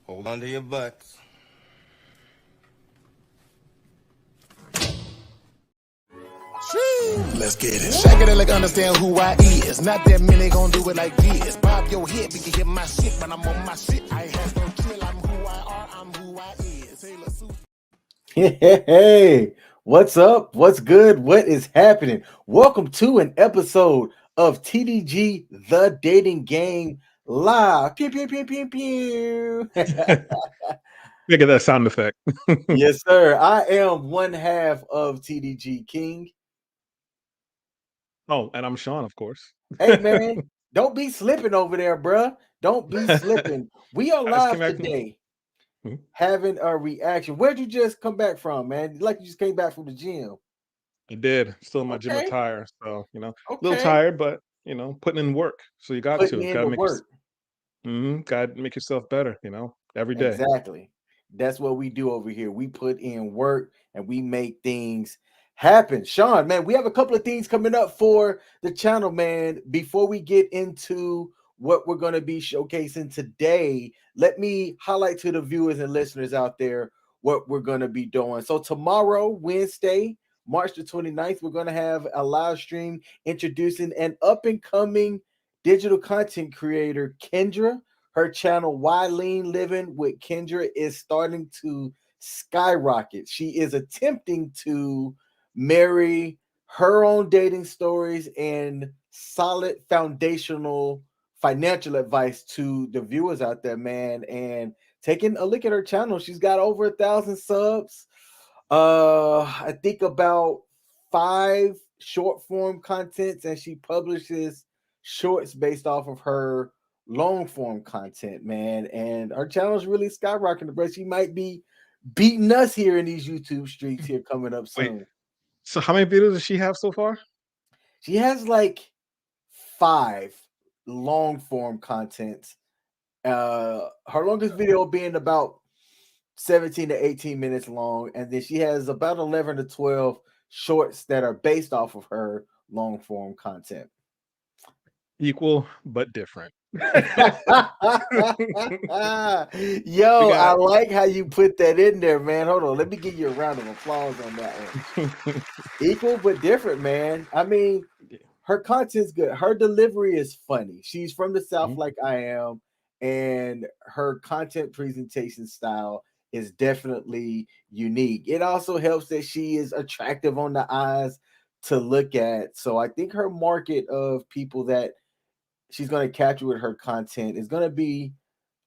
Hold on to your butts. Let's get it. Shake it like understand who I is. Not that many gon' do it like this. Bob your head, we can hear my shit, but I'm on my shit. I ain't have no chill. I'm who I are. I'm who I is. Hey, what's up? What's good? What is happening? Welcome to an episode of TDG The Dating Game Live. Pew, pew, pew, pew, pew. Look at that sound effect. Yes, sir. I am one half of TDG King. Oh, and I'm Sean, of course. Hey, man, don't be slipping over there, bruh. Don't be slipping. We are I just live came back today Mhm. having a reaction. Where'd you just come back from, man? Like you just came back from the gym. I did. Still in my gym Okay, attire. So, a little okay. tired, but, putting in work. So you got Putting to. in the work. Gotta make yourself better, every day. Exactly. That's what we do over here. We put in work and we make things happen. Sean, man, we have a couple of things coming up for the channel, man. Before we get into what we're going to be showcasing today, let me highlight to the viewers and listeners out there what we're going to be doing. So tomorrow, Wednesday, March the 29th, we're going to have a live stream introducing an up-and-coming digital content creator, Kendra. Her channel, Why Lean Living with Kendra, is starting to skyrocket. She is attempting to marry her own dating stories and solid foundational financial advice to the viewers out there, man. And taking a look at her channel, she's got over 1,000 subs. I think about 5 short form contents, and she publishes shorts based off of her long form content, man. And our channel's really skyrocketing, but she might be beating us here in these YouTube streets here coming up Wait, soon. so how many videos does she have so far? She has like 5 long form contents. Her longest video being about 17 to 18 minutes long, and then she has about 11 to 12 shorts that are based off of her long form content. Equal but different. We Yo, I got like how you put that in there, man. Hold on, let me give you a round of applause on that one. Equal but different, man. I mean, her content's good. Her delivery is funny. She's from the South, Mhm. like I am, and her content presentation style is definitely unique. It also helps that she is attractive on the eyes to look at. So I think her market of people that she's going to capture with her content is going to be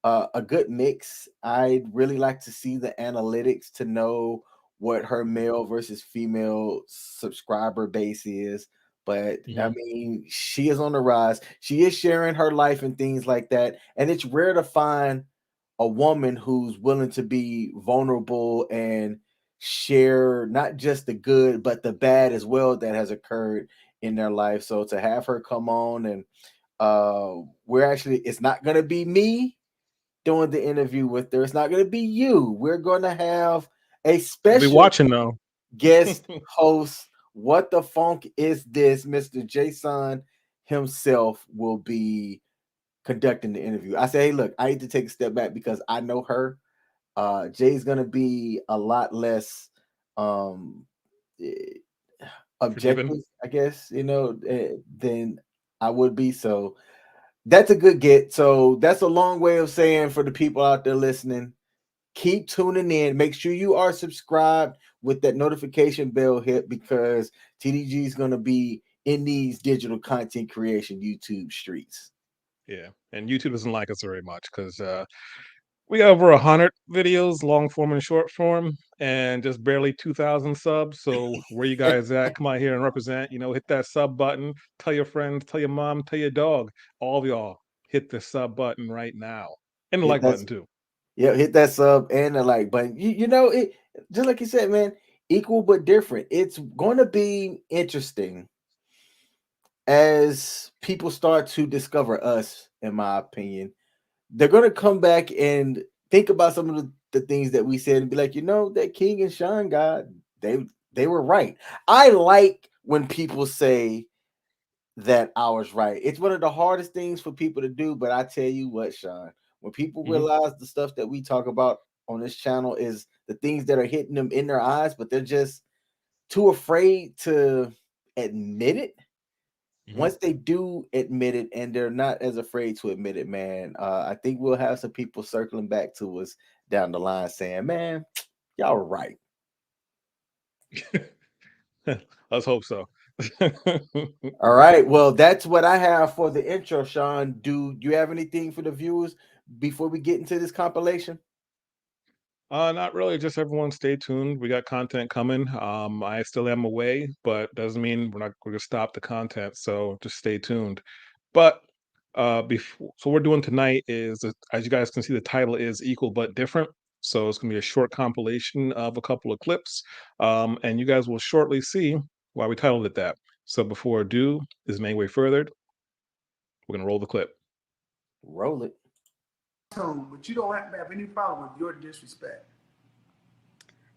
a good mix. I'd really like to see the analytics to know what her male versus female subscriber base is. But I Mhm. mean, she is on the rise. She is sharing her life and things like that. And it's rare to find a woman who's willing to be vulnerable and share not just the good, but the bad as well that has occurred in their life. So to have her come on and we're actually, it's not going to be me doing the interview with her. It's not going to be you. We're going to have a I'll be special watching though. guest host. What the funk is this? Mr. Jason himself will be conducting the interview. I say, hey, look, I need to take a step back because I know her. Jay's going to be a lot less um eh, Forgiven. objective, I guess, than I would be. So that's a good get. So that's a long way of saying for the people out there listening, keep tuning in. Make sure you are subscribed with that notification bell hit because TDG is going to be in these digital content creation YouTube streets. Yeah. And YouTube doesn't like us very much because we got over 100 videos, long form and short form, and just barely 2,000 subs. So where you guys at? Come out here and represent. Hit that sub button. Tell your friends, tell your mom, tell your dog. All of y'all, hit the sub button right now, and the Hit like that, button too. yeah, hit that sub and the like button. You know it, just like you said, man, equal but different. It's going to be interesting as people start to discover us, in my opinion. They're going to come back and think about some of the things that we said and be like, that King and Sean guy, they were right. I like when people say that I was right. It's one of the hardest things for people to do, but I tell you what, Sean, When people realize the stuff that we talk about on this channel is the things that are hitting them in their eyes, but they're just too afraid to admit it. Once they do admit it, and they're not as afraid to admit it, man, I think we'll have some people circling back to us down the line saying, man, y'all were right. Let's hope so. All right. Well, that's what I have for the intro, Sean. Do you have anything for the viewers before we get into this compilation? Not really. Just everyone stay tuned. We got content coming. I still am away, but doesn't mean we're gonna stop the content. So just stay tuned. But before, so what we're doing tonight is, as you guys can see, the title is Equal But Different. So it's gonna be a short compilation of a couple of clips, and you guys will shortly see why we titled it that. So before ado, this is way further. We're gonna roll the clip. Roll it. But you don't have to have any problem with your disrespect.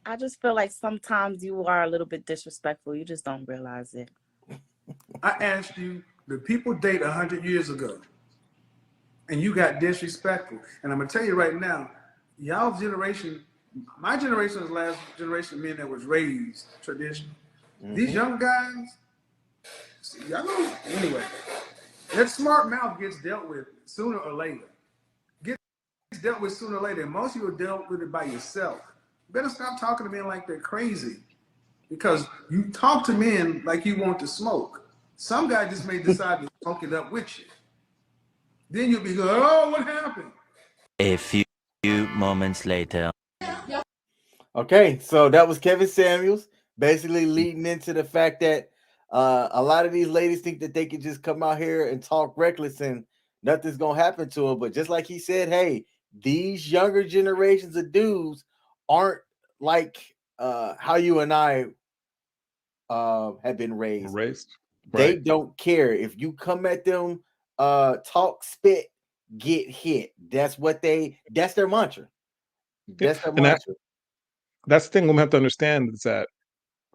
I just feel like sometimes you are a little bit disrespectful. You just don't realize it. I asked you, did people date 100 years ago? And you got disrespectful. And I'm going to tell you right now, y'all's generation, my generation is the last generation of men that was raised traditional. These young guys, y'all know, anyway, that smart mouth gets dealt with sooner or later. Dealt with sooner or later. And most of you dealt with it by yourself. You better stop talking to men like they're crazy, because you talk to men like you want to smoke. Some guy just may decide to smoke it up with you. Then you'll be going, oh, what happened? A few moments later. Okay, so that was Kevin Samuels, basically leading into the fact that a lot of these ladies think that they can just come out here and talk reckless and nothing's gonna happen to them. But just like he said, hey, these younger generations of dudes aren't like how you and I have been raised. They don't care if you come at them, talk, spit, get hit. That's their mantra. That's their mantra. That's the thing we have to understand, is that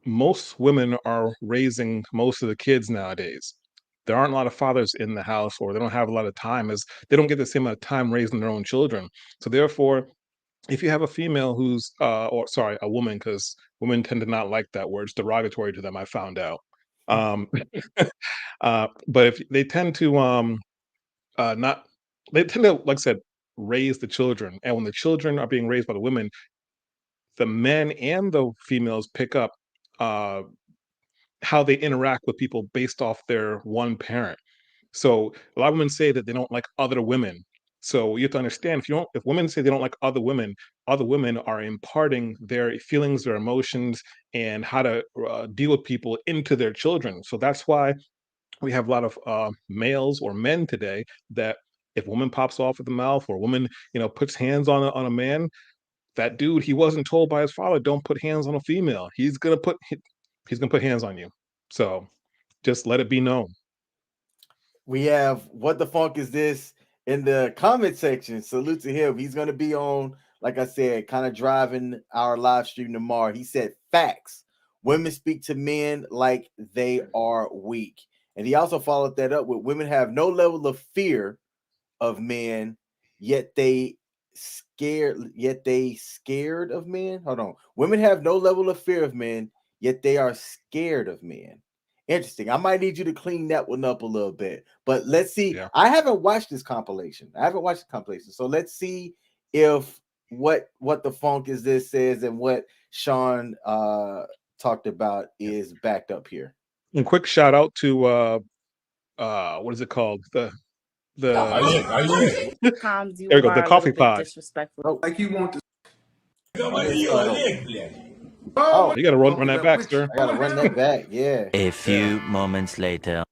most women are raising most of the kids nowadays. There aren't a lot of fathers in the house, or they don't have a lot of time, as they don't get the same amount of time raising their own children. So therefore, if you have a female who's a woman, because women tend to not like that word, it's derogatory to them, I found out. But if they tend to not they tend to, like I said, raise the children, and when the children are being raised by the women, the men and the females pick up how they interact with people based off their one parent. So a lot of women say that they don't like other women. So you have to understand, if women say they don't like other women are imparting their feelings, their emotions, and how to deal with people into their children. So that's why we have a lot of males or men today that if a woman pops off at the mouth, or a woman, puts hands on a man, that dude, he wasn't told by his father, don't put hands on a female. He's gonna put hands on you. So just let it be known. We have What the Funk Is This in the comment section. Salute to him. He's gonna be on, like I said, kind of driving our live stream tomorrow. He said, facts. Women speak to men like they are weak. And he also followed that up with, women have no level of fear of men, yet they scared of men. Hold on. Women have no level of fear of men, yet they are scared of men. Interesting. I might need you to clean that one up a little bit. But let's see. Yeah. I haven't watched this compilation. So let's see if what the funk is this says and what Sean talked about is backed up here. And quick shout out to what is it called? The Sometimes you there we go, are the coffee pod. Disrespectful. Like you want to. Oh, you gotta run that back, sir. I gotta run that back, yeah. A few moments later.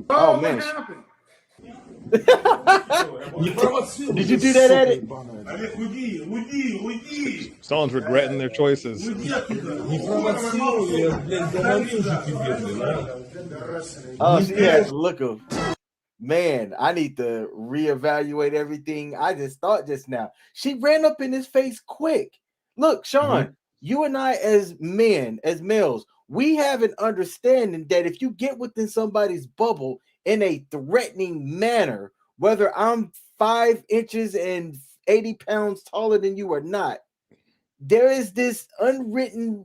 Oh man. Did you do that at it? Someone's regretting their choices. Oh, she has the look of, man, I need to reevaluate everything I just thought just now. She ran up in his face quick. Look, Sean, you and I as men, as males, we have an understanding that if you get within somebody's bubble in a threatening manner, whether I'm 5 inches and 80 pounds taller than you or not, there is this unwritten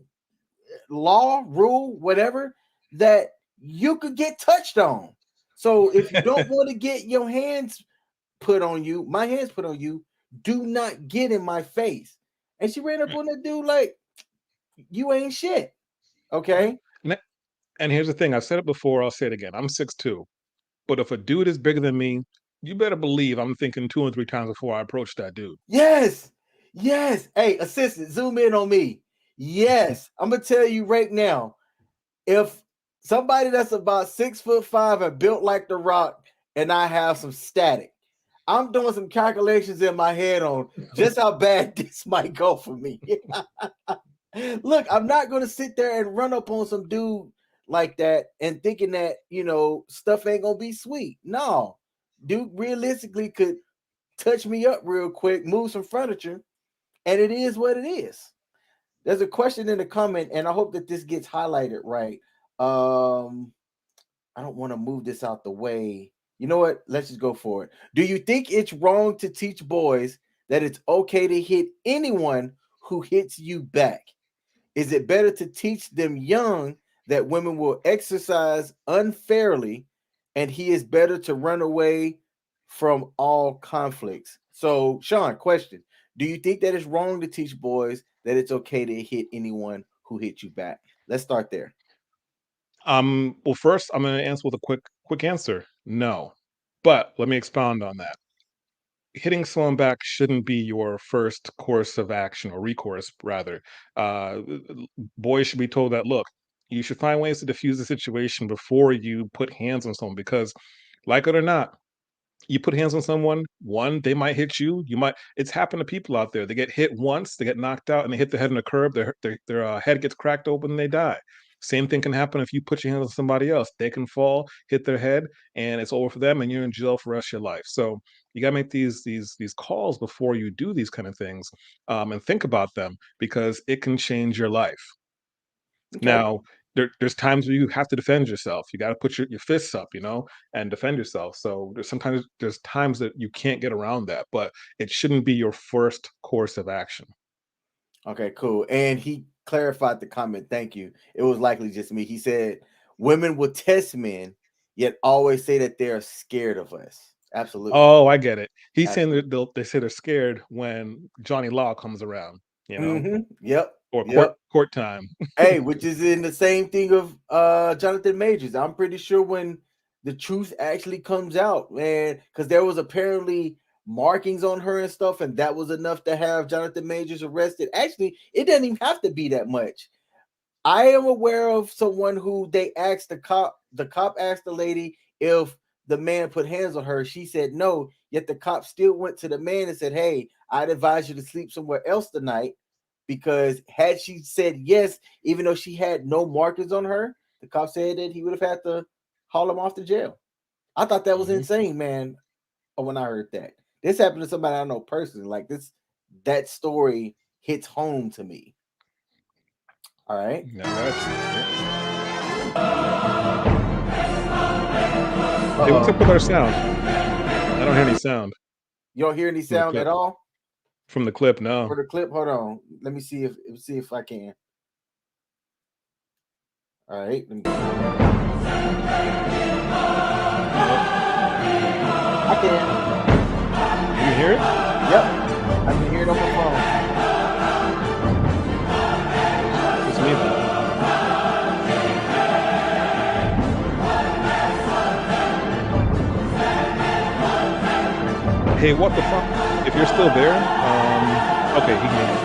law, rule, whatever, that you could get touched on. So if you don't want to get your hands put on you, my hands put on you, do not get in my face. And she ran up on that dude like, you ain't shit. Okay. And here's the thing, I've said it before, I'll say it again. I'm 6'2", but if a dude is bigger than me, you better believe I'm thinking 2 and 3 times before I approach that dude. Yes. Yes. Hey, assistant, zoom in on me. Yes. I'm gonna tell you right now, if somebody that's about 6'5" and built like The Rock, and I have some static, I'm doing some calculations in my head on just how bad this might go for me. Look, I'm not gonna sit there and run up on some dude like that and thinking that, you know, stuff ain't gonna be sweet. No, dude realistically could touch me up real quick, move some furniture, and it is what it is. There's a question in the comment, and I hope that this gets highlighted right. I don't want to move this out the way. You know what? Let's just go for it. Do you think it's wrong to teach boys that it's okay to hit anyone who hits you back? Is it better to teach them young that women will exercise unfairly and he is better to run away from all conflicts? So, Sean, question. Do you think that it's wrong to teach boys that it's okay to hit anyone who hits you back? Let's start there. Well, first I'm gonna answer with a quick answer. No. But let me expound on that. Hitting someone back shouldn't be your first course of action, or recourse rather. Boys should be told that, look, you should find ways to diffuse the situation before you put hands on someone, because like it or not, you put hands on someone, one, they might hit you. You might. It's happened to people out there. They get hit once, they get knocked out, and they hit their head on a curb. Their head gets cracked open, and they die. Same thing can happen if you put your hands on somebody else. They can fall, hit their head, and it's over for them, and you're in jail for the rest of your life. So you gotta make these calls before you do these kind of things, and think about them, because it can change your life. Okay. Now, there's times where you have to defend yourself. You got to put your fists up, and defend yourself. So there's times that you can't get around that, but it shouldn't be your first course of action. Okay, cool. And he clarified the comment. Thank you. It was likely just me. He said, women will test men, yet always say that they're scared of us. Absolutely. Oh, I get it. He's saying Absolutely. that they say they're scared when Johnny Law comes around, Yep. or court Yep. court time. Hey, which is in the same thing of Jonathan Majors. I'm pretty sure when the truth actually comes out, man, because there was apparently markings on her and stuff, and that was enough to have Jonathan Majors arrested. Actually, it doesn't even have to be that much. I am aware of someone who they asked the cop asked the lady if the man put hands on her. She said no, yet the cop still went to the man and said, hey, I'd advise you to sleep somewhere else tonight, because had she said yes, even though she had no markings on her, the cop said that he would have had to haul him off to jail. I thought that was Mhm. insane, man. When I heard that. This happened to somebody I know personally. Like that story hits home to me. All right. Yeah, hey, what's up with our sound? I don't hear any sound You don't hear any from the sound at clip. all From the clip, no. for the clip? Hold on. Let me see if I can. All right. I can. Can you hear it? Yep. I can hear it on my phone. It's me then. Hey, what the fuck? If you're still there, okay, he can hear me.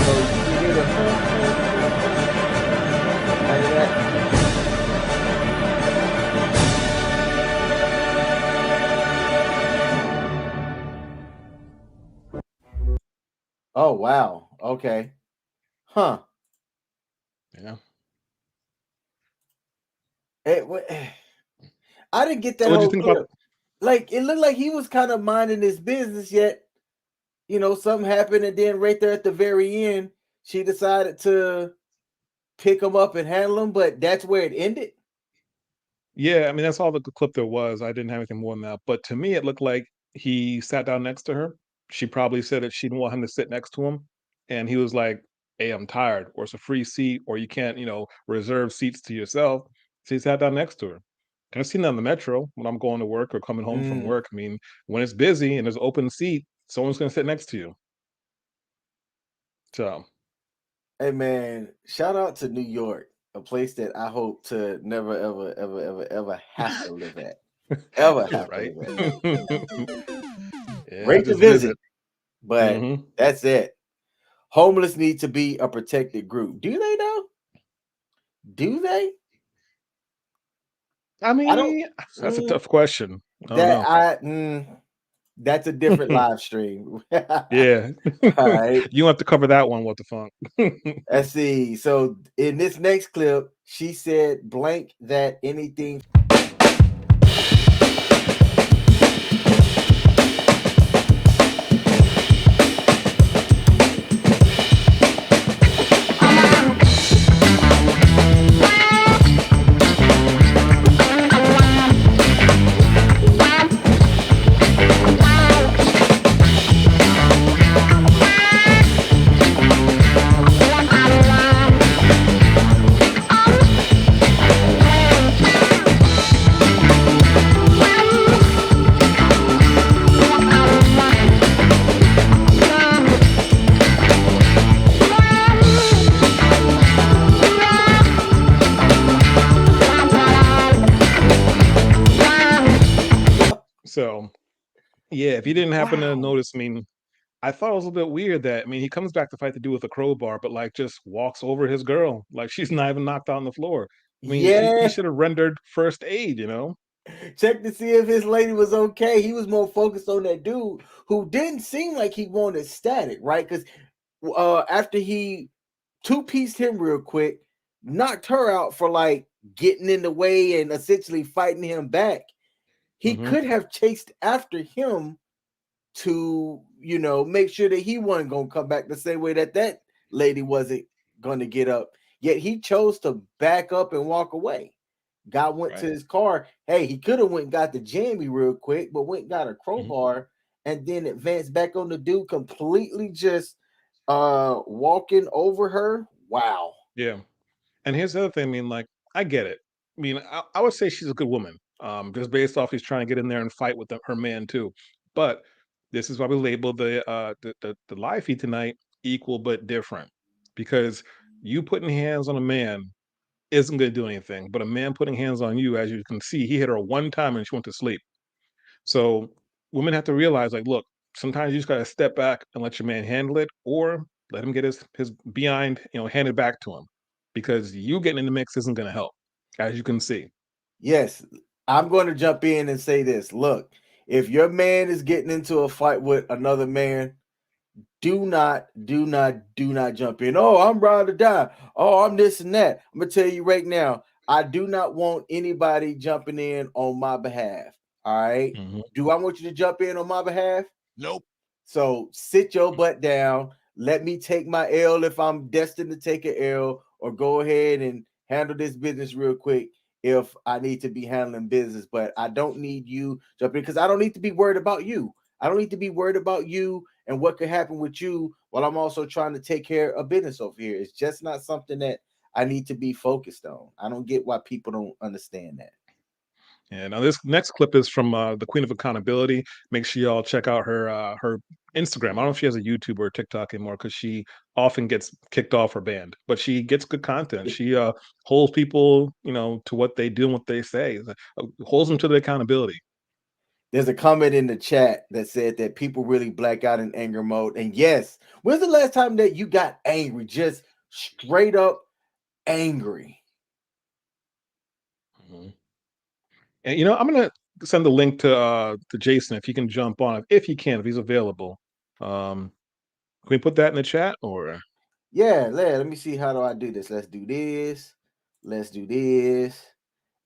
So you hear the like that. Oh wow. Okay. Huh. Yeah. I didn't get So that what do you whole think about? clip. Like it looked like he was kind of minding his business, yet you know, something happened, and then right there at the very end, she decided to pick him up and handle him, but that's where it ended. Yeah, I mean, that's all the clip there was. I didn't have anything more than that. But to me, it looked like he sat down next to her. She probably said that she didn't want him to sit next to him. And he was like, hey, I'm tired, or it's a free seat, or you can't, reserve seats to yourself. So he sat down next to her. And I've seen that on the metro when I'm going to work or coming home from Mm. work. I mean, when it's busy and there's open seat, someone's going to sit next to you. So, Hey man, shout out to New York, a place that I hope to never, ever, ever, ever, ever have to live at. Ever have to right? live at. Yeah, Great to just visit. visit, but Hmm. that's it. Homeless need to be a protected group. Do they though? Do they? I I don't. mean, that's a mm, tough question. I don't that know. I. That's a different live stream. All Yeah. right. You have to cover that one, what the funk. Let's see. So in this next clip, she said blank that anything. So, yeah, if you didn't happen to Wow. notice, I mean, I thought it was a bit weird that, I mean, he comes back to fight the dude with a crowbar, but like just walks over his girl. Like she's not even knocked out on the floor. I mean, he Yeah. should have rendered first aid. Check to see if his lady was okay. He was more focused on that dude who didn't seem like he wanted static, right? Because after he two-pieced him real quick, knocked her out for like getting in the way and essentially fighting him back. He Hmm. could have chased after him to, make sure that he wasn't going to come back the same way that that lady wasn't going to get up. Yet he chose to back up and walk away. Guy went to Right. his car. Hey, he could have went and got the jammy real quick, but went and got a Hmm. crowbar and then advanced back on the dude, completely just walking over her. Wow. Yeah. And here's the other thing. I mean, like, I get it. I mean, I would say she's a good woman. Just based off he's trying to get in there and fight with her man too. But this is why we label the live feed tonight equal but different, because you putting hands on a man isn't going to do anything. But a man putting hands on you, as you can see, he hit her one time and she went to sleep. So women have to realize, like, look, sometimes you just got to step back and let your man handle it, or let him get his behind, handed back to him, because you getting in the mix isn't going to help, as you can see. Yes, I'm going to jump in and say this. Look, if your man is getting into a fight with another man, do not jump in. Oh, I'm ready to die. Oh, I'm this and that. I'm gonna tell you right now, I do not want anybody jumping in on my behalf. All right. Hmm. Do I want you to jump in on my behalf? Nope. So sit your butt down. Let me take my L if I'm destined to take an L, or go ahead and handle this business real quick if I need to be handling business. But I don't need you jumping, because I don't need to be worried about you. I don't need to be worried about you and what could happen with you while I'm also trying to take care of business over here. It's just not something that I need to be focused on. I don't get why people don't understand that. Yeah. Now this next clip is from the Queen of Accountability. Make sure y'all check out her Instagram. I don't know if she has a YouTube or a TikTok anymore, because she often gets kicked off or banned. But she gets good content. She holds people, to what they do and what they say. Holds them to the accountability. There's a comment in the chat that said that people really black out in anger mode. And yes, when's the last time that you got angry? Just straight up angry. Mhm. And I'm gonna send the link to Jason, if he can jump on, if he can, if he's available. Can we put that in the chat, or? Yeah, let me see. How do I do this? Let's do this. Let's do this.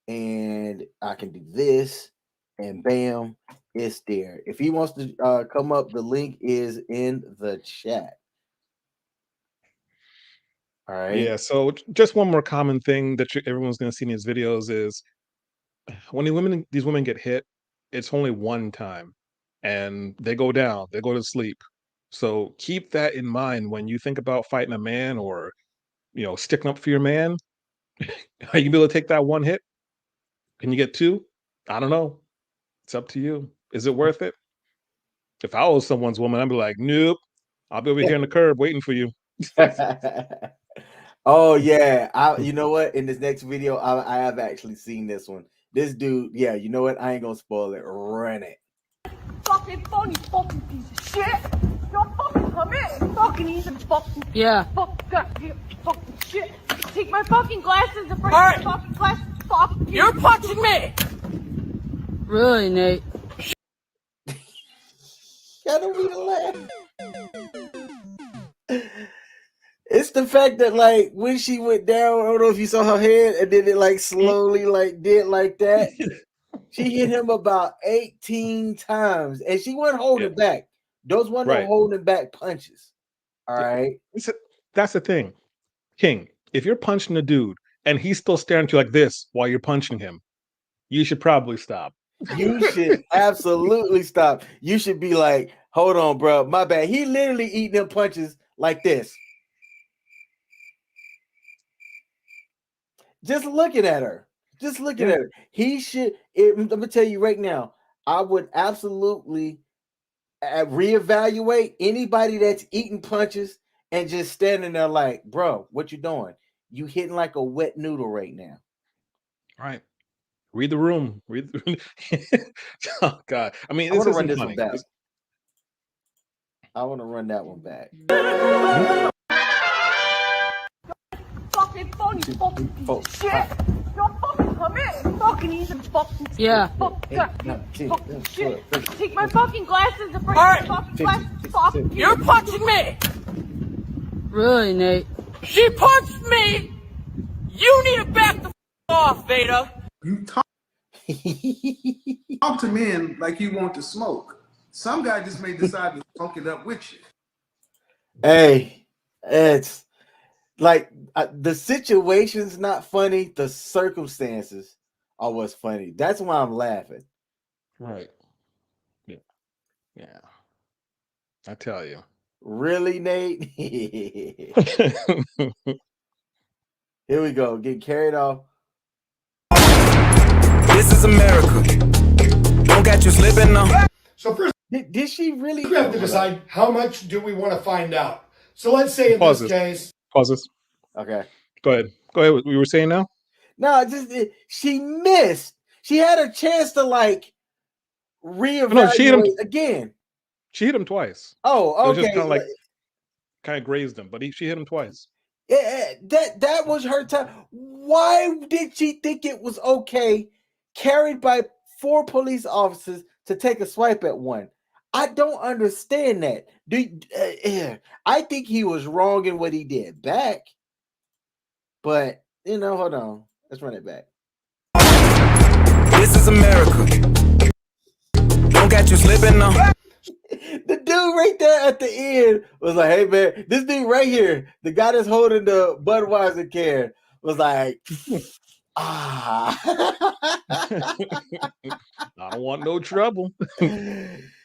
And I can do this. And bam. it's there. If he wants to come up, the link is in the chat. All right. Yeah. So just one more common thing that everyone's going to see in these videos is when these women get hit, it's only one time, and they go down, they go to sleep. So keep that in mind when you think about fighting a man or sticking up for your man. Are you able to take that one hit? Can you get two? I don't know. It's up to you. Is it worth it? If I was someone's woman, I'd be like, nope. I'll be over here on the curb waiting for you. Oh yeah, you know what? In this next video, I have actually seen this one. This dude, yeah, you know what? I ain't gonna spoil it. Run it. Fucking phony, fucking piece of shit. Don't fucking come in. Fucking even fucking fucking goddamn fucking shit. Take my fucking glasses and break my fucking glasses. Fuck you. You're punching me. Really, Nate? Gotta be laugh. It's the fact that like when she went down, I don't know if you saw her head, and then it like slowly like did like that. She hit him about 18 times, and she wasn't holding back. Those weren't no holding back punches. All right. That's the thing, King. If you're punching a dude and he's still staring at you like this while you're punching him, you should probably stop. You should absolutely stop. You should be like, hold on, bro. My bad. He literally eating them punches like this. Just looking at her. Just looking at her. He should. Let me tell you right now, I would absolutely reevaluate anybody that's eating punches and just standing there like, bro, what you doing? You hitting like a wet noodle right now. Right. Read the room. Read the room. Oh God. I mean, this isn't funny. I want to run that one back. Fucking phony, fucking piece of shit. Don't fucking come in. Fucking even fucking fucking fucking shit. Take my fucking glasses and break my fucking glasses. Fuck you. You're punching me. Really, Nate? She punched me. You need to back the off, Veda. You talk to men like you want to smoke. Some guy just may decide to smoke it up with you. Hey, it's like the situation's not funny. The circumstances are what's funny. That's why I'm laughing. Right. Yeah. Yeah. I tell you. Really, Nate? Here we go. Getting carried off. This is America. Don't get you slipping now. So first, did she really? We have to decide how much do we want to find out. So let's say in this case. Pauses. Okay. Go ahead. Go ahead. What we were saying now? No, she missed. She had a chance to like reevaluate again. She hit him twice. Oh, okay. It was just kind of grazed him, but she hit him twice. Yeah, that was her time. Why did she think it was okay, carried by 4 police officers, to take a swipe at one? I don't understand that. I think he was wrong in what he did back. But hold on. Let's run it back. This is America. Don't get you slipping now. The dude right there at the end was like, hey man, this dude right here, the guy that's holding the Budweiser can, was like, I don't want no trouble.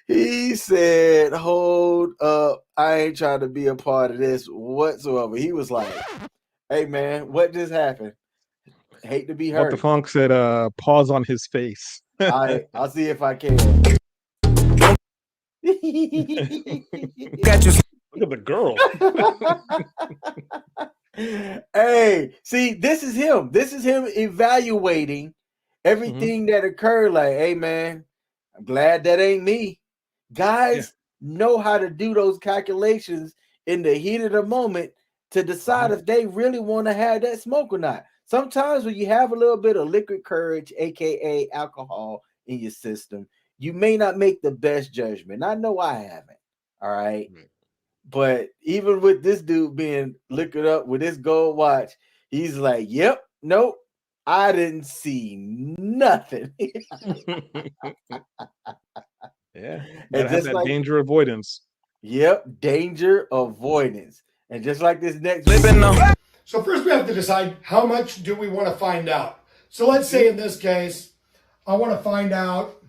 He said, hold up, I ain't trying to be a part of this whatsoever. He was like, hey man, what just happened? Hate to be hurt. What the funk said, pause on his face. I'll see if I can. Look at the girl. Hey, see, this is him. This is him evaluating everything that occurred. Like, hey, man, I'm glad that ain't me. Guys know how to do those calculations in the heat of the moment to decide if they really want to have that smoke or not. Sometimes when you have a little bit of liquid courage, aka alcohol, in your system, you may not make the best judgment. I know I haven't. All right. But even with this dude being liquored up with this gold watch, he's like, yep, nope, I didn't see nothing. Yeah, And gotta have just that like, danger avoidance. yep, danger avoidance. And just like this next Living on. So first we have to decide how much do we want to find out. So let's say in this case, I want to find out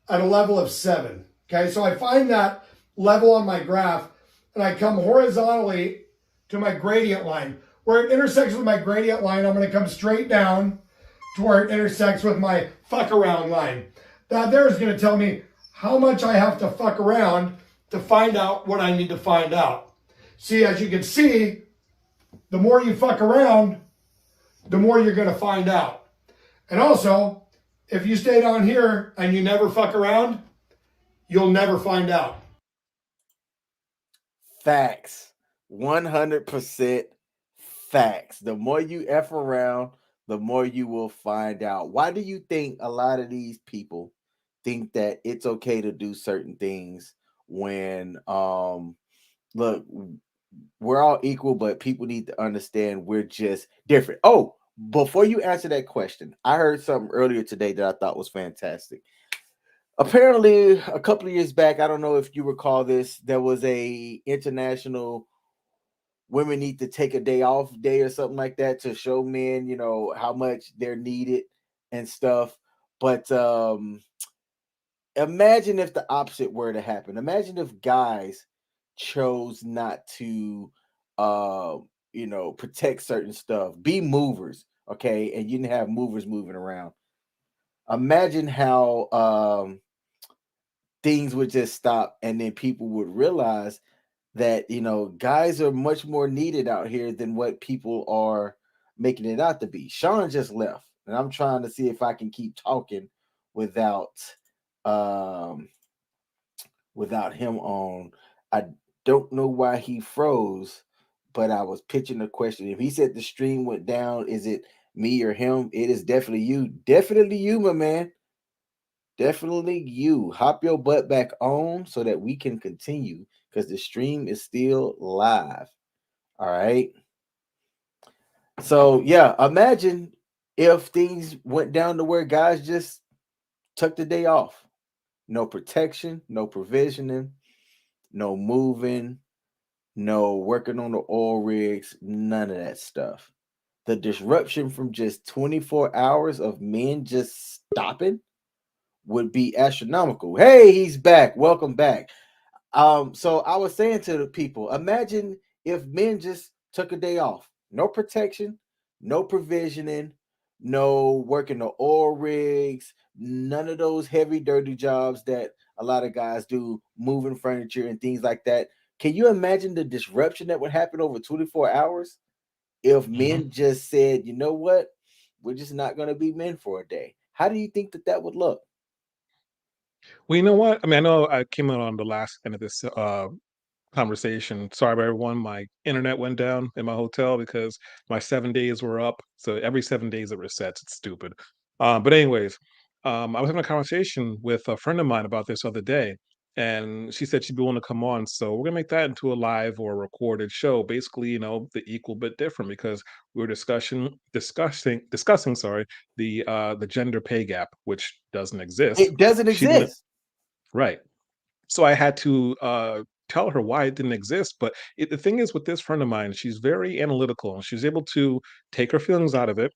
at a level of 7. Okay, so I find that level on my graph and I come horizontally to my gradient line. Where it intersects with my gradient line, I'm going to come straight down to where it intersects with my fuck around line. That there is going to tell me how much I have to fuck around to find out what I need to find out. See, as you can see, the more you fuck around, the more you're going to find out. And also, if you stay down here and you never fuck around, you'll never find out. facts. 100% facts. The more you F around, the more you will find out. Why do you think a lot of these people think that it's okay to do certain things when look, we're all equal, but people need to understand we're just different. Oh, before you answer that question, I heard something earlier today that I thought was fantastic. Apparently, a couple of years back, I don't know if you recall this, there was a international women need to take a day off day or something like that to show men, you know, how much they're needed and stuff. But imagine if the opposite were to happen. Imagine if guys chose not to you know, protect certain stuff, be movers, okay, and you didn't have movers moving around. Imagine how things would just stop, and then people would realize that, you know, guys are much more needed out here than what people are making it out to be. Sean just left, and I'm trying to see if I can keep talking without um without him on. I don't know why he froze, but I was pitching a question. If he said the stream went down, is it me or him? It is definitely you. Definitely you, my man. Definitely you. Hop your butt back on so that we can continue because the stream is still live. All right. So, yeah, imagine if things went down to where guys just took the day off. No protection, no provisioning, no moving, no working on the oil rigs, none of that stuff. The disruption from just 24 hours of men just stopping would be astronomical. Hey, he's back. Welcome back. So I was saying to the people, imagine if men just took a day off. No protection, no provisioning, no working the oil rigs, none of those heavy, dirty jobs that a lot of guys do, moving furniture and things like that. Can you imagine the disruption that would happen over 24 hours if men just said, you know what, we're just not going to be men for a day? How do you think that that would look? Well, you know what? I mean, I know I came in on the last end of this conversation. Sorry about everyone. My internet went down in my hotel because my 7 days were up. So every 7 days it resets. It's stupid. But anyways, I was having a conversation with a friend of mine about this other day, and she said she'd be willing to come on. So we're gonna make that into a live or a recorded show. Basically, you know, the equal but different because we were discussing, sorry, the gender pay gap, which doesn't exist. It doesn't She didn't exist. right. So I had to tell her why it didn't exist. But the thing is, with this friend of mine, she's very analytical and she's able to take her feelings out of it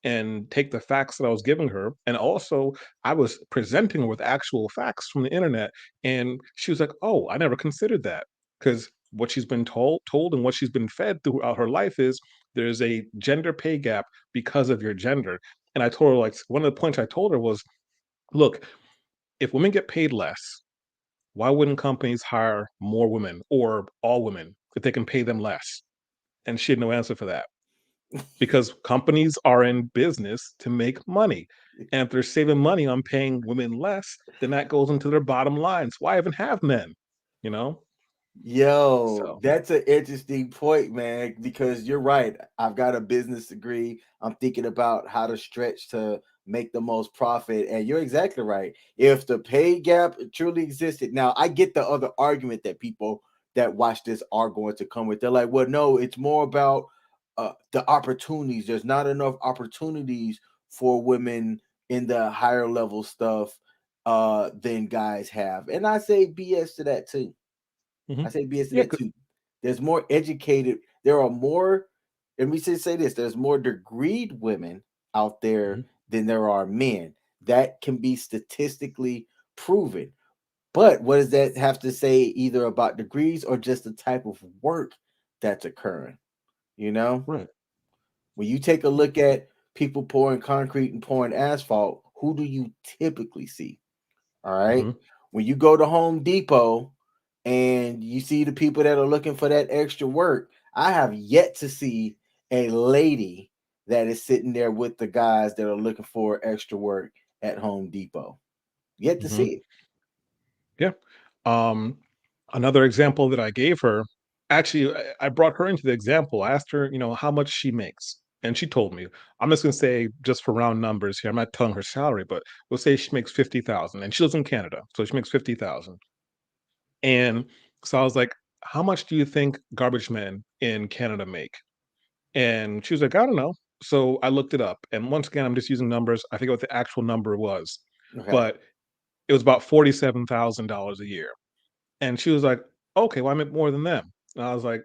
and take the facts that I was giving her. And also, I was presenting her with actual facts from the internet. And she was like, oh, I never considered that. Because what she's been told and what she's been fed throughout her life is there's a gender pay gap because of your gender. And I told her, like, one of the points I told her was, look, if women get paid less, why wouldn't companies hire more women or all women if they can pay them less? And she had no answer for that because companies are in business to make money. And if they're saving money on paying women less, then that goes into their bottom lines. Why even have men? You know? Yo, So that's an interesting point, man, because you're right. I've got a business degree. I'm thinking about how to stretch to make the most profit. And you're exactly right. If the pay gap truly existed, now I get the other argument that people that watch this are going to come with. They're like, well, no, it's more about the opportunities. There's not enough opportunities for women in the higher level stuff. than guys have. And I say BS to that too. Mhm. I say BS to Yeah, that too. There's more educated, there are more, and we should say this, there's more degreed women out there Mhm. than there are men. That can be statistically proven. But what does that have to say either about degrees or just the type of work that's occurring? You know, Right. when you take a look at people pouring concrete and pouring asphalt, who do you typically see? All right. Mhm. When you go to Home Depot and you see the people that are looking for that extra work, I have yet to see a lady that is sitting there with the guys that are looking for extra work at Home Depot. Yet to Mhm. see it. Yeah. Um, Another example that I gave her, actually, I brought her into the example. I asked her, how much she makes. And she told me, I'm just going to say, just for round numbers here, I'm not telling her salary, but we'll say she makes 50,000 and she lives in Canada. So she makes 50,000. And so I was like, how much do you think garbage men in Canada make? And she was like, I don't know. So I looked it up. And once again, I'm just using numbers. I forget what the actual number was, Okay. but it was about $47,000 a year. And she was like, okay, well, I make more than them. And I was like,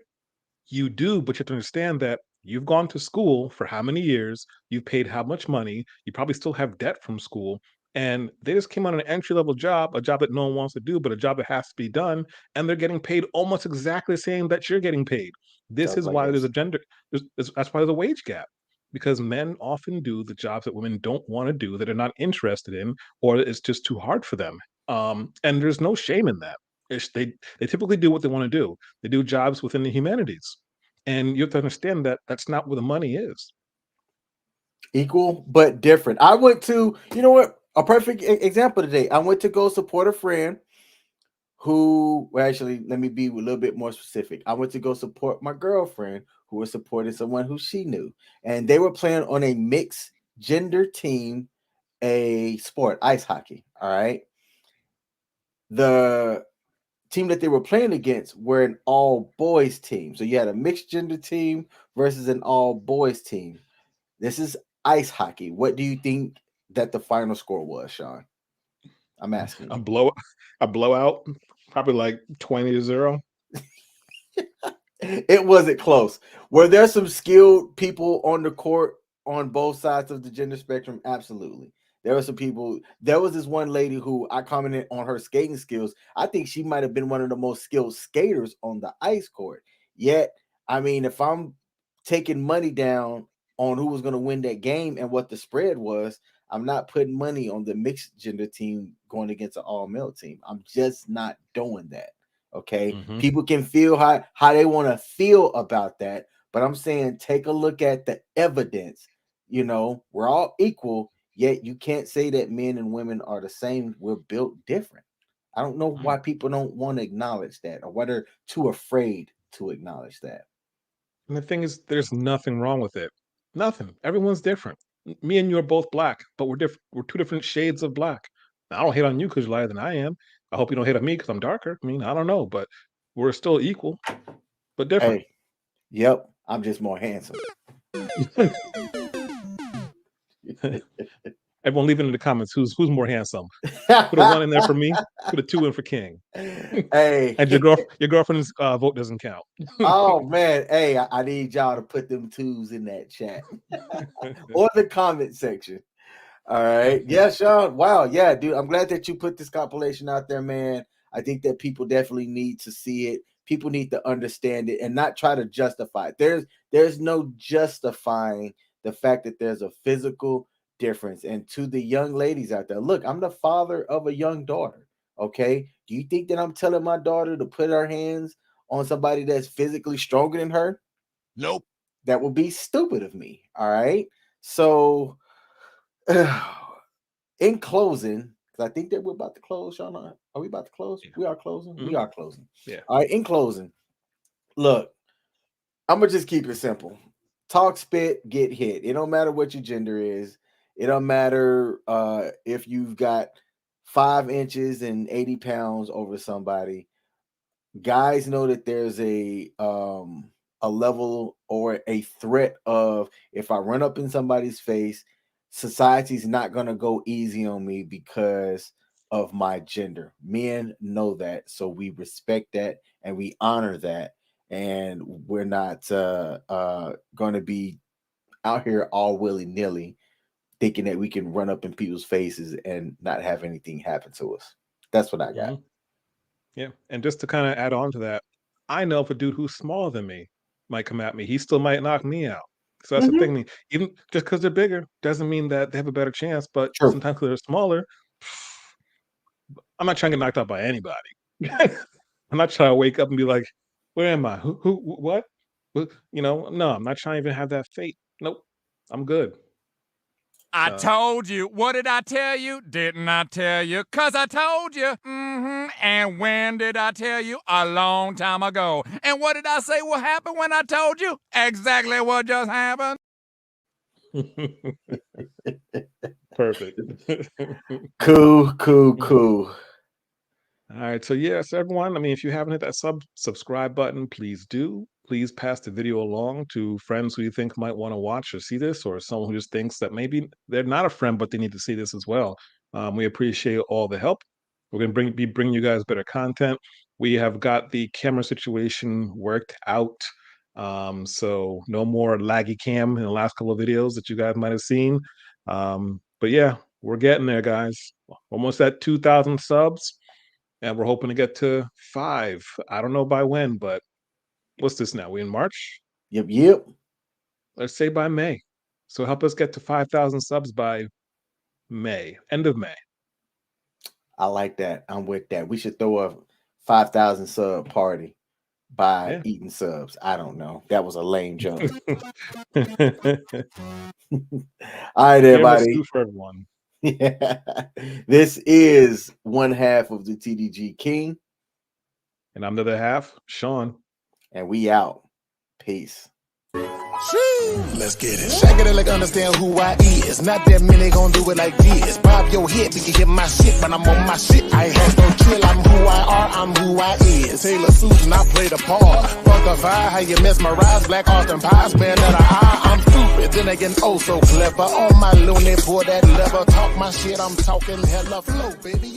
you do, but you have to understand that you've gone to school for how many years, you've paid how much money, you probably still have debt from school, and they just came on an entry level job, a job that no one wants to do, but a job that has to be done, and they're getting paid almost exactly the same that you're getting paid. This Sounds is like why there's us. a gender, that's why there's a wage gap. Because men often do the jobs that women don't want to do, that are not interested in, or it's just too hard for them. And there's no shame in that. They typically do what they want to do. They do jobs within the humanities, and you have to understand that that's not where the money is. Equal but different. I went to, you know what? A perfect example today. I went to go support a friend who, well, actually, let me be a little bit more specific. I went to go support my girlfriend who was supporting someone who she knew, and they were playing on a mixed gender team, a sport, ice hockey. All right. The team that they were playing against were an all boys team. So you had a mixed gender team versus an all boys team. This is ice hockey. What do you think that the final score was, Sean? I'm asking A you. blow, a blowout, probably like 20-0. It wasn't close. Were there some skilled people on the court on both sides of the gender spectrum? Absolutely. There were some people. There was this one lady who I commented on her skating skills. I think she might have been one of the most skilled skaters on the ice court. Yet, I mean, if I'm taking money down on who was going to win that game and what the spread was, I'm not putting money on the mixed gender team going against an all male team. I'm just not doing that. Okay. Hmm. People can feel how they want to feel about that. But I'm saying take a look at the evidence. We're all equal, yet you can't say that men and women are the same. We're built different. I don't know why people don't want to acknowledge that or why they're too afraid to acknowledge that. And the thing is, there's nothing wrong with it. Nothing. Everyone's different. Me and you are both black, but we're different. We're two different shades of black. Now, I don't hate on you because you're lighter than I am. I hope you don't hate on me because I'm darker. I mean, I don't know, but we're still equal, but different. Hey, yep, I'm just more handsome. Everyone leave it in the comments who's more handsome. Put a 1 in there for me. Put a 2 in for King. Hey, And your girlfriend's vote doesn't count. oh man, hey, I need y'all to put them twos in that chat or the comment section. All right. Yeah, Sean. Wow. Yeah, dude. I'm glad that you put this compilation out there, man. I think that people definitely need to see it. People need to understand it and not try to justify it. There's no justifying the fact that there's a physical difference. And to the young ladies out there, look, I'm the father of a young daughter. Okay. Do you think that I'm telling my daughter to put her hands on somebody that's physically stronger than her? Nope. That would be stupid of me. All right. So in closing, because I think that we're about to close, Sean. Are we about to close? Yeah. We are closing. Mhm. We are closing. Yeah. All right. In closing, look, I'm gonna just keep it simple. Talk spit, get hit. It don't matter what your gender is. It don't matter if you've got 5 inches and 80 pounds over somebody. Guys know that there's a level or a threat of if I run up in somebody's face, society's not gonna go easy on me because of my gender. Men know that, so we respect that and we honor that, and we're not going to be out here all willy-nilly thinking that we can run up in people's faces and not have anything happen to us. That's what I got. Mhm. Yeah, and just to kind of add on to that, I know if a dude who's smaller than me might come at me, he still might knock me out. So that's the thing. I mean, even just because they're bigger doesn't mean that they have a better chance. But True. sometimes because they're smaller, I'm not trying to get knocked out by anybody. I'm not trying to wake up and be like, "Where am I? Who? What? You know?" No, I'm not trying to even have that fate. Nope, I'm good. I told you. What did I tell you? Didn't I tell you? 'Cause I told you. And when did I tell you? A long time ago. And what did I say will happen when I told you? Exactly what just happened. Perfect. Cool. All right, so yes, everyone. I mean, if you haven't hit that subscribe button, please do. Please pass the video along to friends who you think might want to watch or see this, or someone who just thinks that maybe they're not a friend but they need to see this as well. We appreciate all the help. We're going to be bringing you guys better content. We have got the camera situation worked out, so no more laggy cam in the last couple of videos that you guys might have seen. But yeah, we're getting there, guys. Almost at 2,000 subs. And we're hoping to get to 5. I don't know by when, but what's this now? We in March? Yep. Let's say by May. So help us get to 5,000 subs by May, end of May. I like that. I'm with that. We should throw a 5,000 sub party by eating subs. I don't know. That was a lame joke. All right, everybody. For everyone. Yeah. This is one half of the TDG King. And I'm the other half, Sean. And we out. Peace. Let's get it. Shake it like understand who I is. Not that many gon' do it like this. Bob your head, we can hear my shit, but I'm on my shit. I ain't had no chill. I'm who I are, I'm who I is. Taylor Susan, I play the part. Fuck the fire, how you mesmerize. Black Austin pies, man, that I'm stupid. Then again, oh so clever. On my loony, pour that lever. Talk my shit, I'm talking hella flow, baby. You